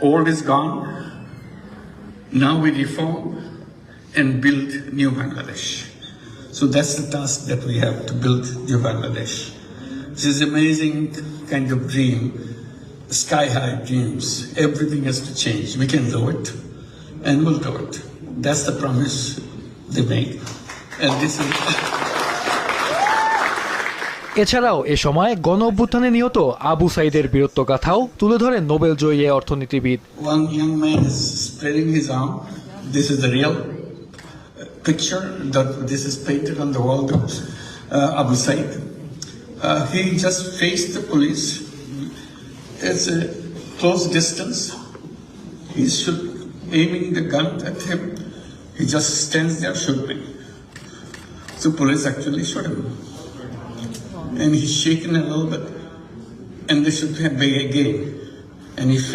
Old is gone. Now we reform and build new Bangladesh. So that's the task that we have, to build new Bangladesh. This is amazing kind of dream, sky high dreams. Everything has to change. We can do it, and we'll do it. That's the promise they make. And this is. এছাড়াও এ সময় গণ অভ্যুত্থানে নিহত আবু সাইদের বীরত্বগাথাও তুলে ধরেন Nobel জয়ী এ অর্থনীতিবিদ। One young man is spreading his arm. This is the real picture that this is painted on the wall of Abu Said. He just faced the police. It's a close distance. He's aiming the gun at him. He just stands there, shoot me. So police actually shot him. And he's shaken a little bit, and they shoot him again, and he fell.